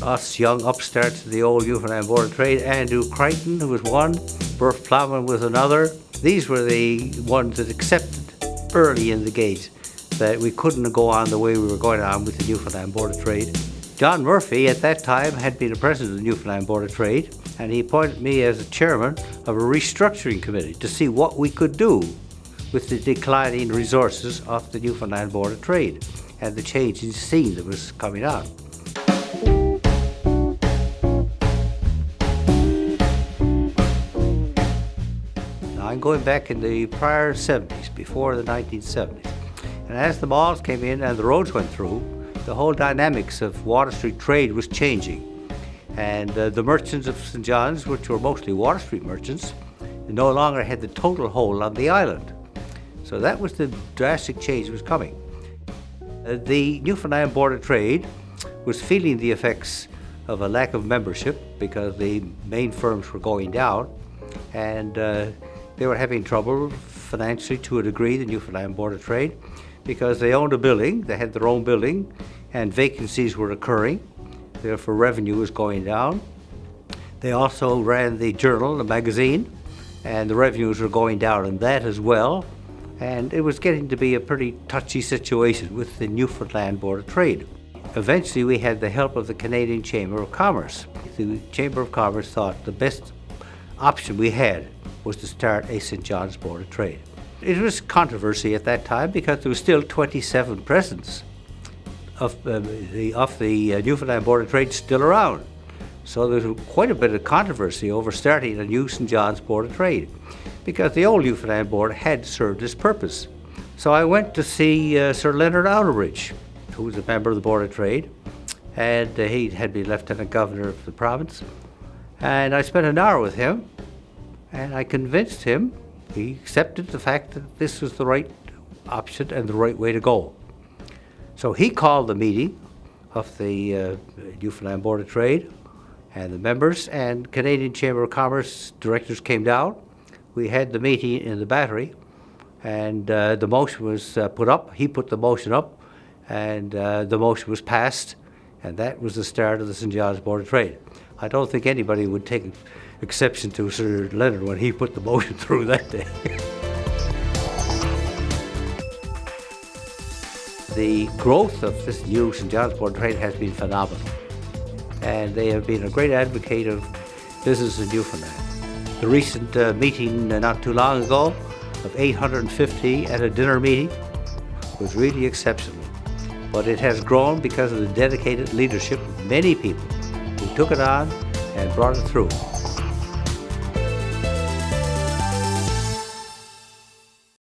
us young upstarts of the old Newfoundland Board of Trade. Andrew Crichton, who was one, Bert Plowman was another. These were the ones that accepted early in the game that we couldn't go on the way we were going on with the Newfoundland Board of Trade. John Murphy at that time had been the president of the Newfoundland Board of Trade, and he appointed me as a chairman of a restructuring committee to see what we could do with the declining resources of the Newfoundland Board of Trade and the changing scene that was coming on. Now I'm going back in the prior 70s, before the 1970s. And as the malls came in and the roads went through, the whole dynamics of Water Street trade was changing. And the merchants of St. John's, which were mostly Water Street merchants, no longer had the total hold on the island. So that was the drastic change that was coming. The Newfoundland Board of Trade was feeling the effects of a lack of membership because the main firms were going down, and they were having trouble financially to a degree, the Newfoundland Board of Trade, because they owned a building, they had their own building, and vacancies were occurring, therefore revenue was going down. They also ran the journal, the magazine, and the revenues were going down in that as well. And it was getting to be a pretty touchy situation with the Newfoundland Board of Trade. Eventually we had the help of the Canadian Chamber of Commerce. The Chamber of Commerce thought the best option we had was to start a St. John's Board of Trade. It was controversy at that time because there was still 27 presidents of the Newfoundland Board of Trade still around. So there was quite a bit of controversy over starting a new St. John's Board of Trade, because the old Newfoundland Board had served its purpose. So I went to see Sir Leonard Outerbridge, who was a member of the Board of Trade, and he had been Lieutenant Governor of the province. And I spent an hour with him, and I convinced him, he accepted the fact that this was the right option and the right way to go. So he called the meeting of the Newfoundland Board of Trade, and the members and Canadian Chamber of Commerce directors came down. We had the meeting in the Battery, and the motion was put up. He put the motion up, and the motion was passed, and that was the start of the St. John's Board of Trade. I don't think anybody would take exception to Sir Leonard when he put the motion through that day. The growth of this new St. John's Board of Trade has been phenomenal, and they have been a great advocate of business in Newfoundland. The recent meeting not too long ago of 850 at a dinner meeting was really exceptional. But it has grown because of the dedicated leadership of many people who took it on and brought it through.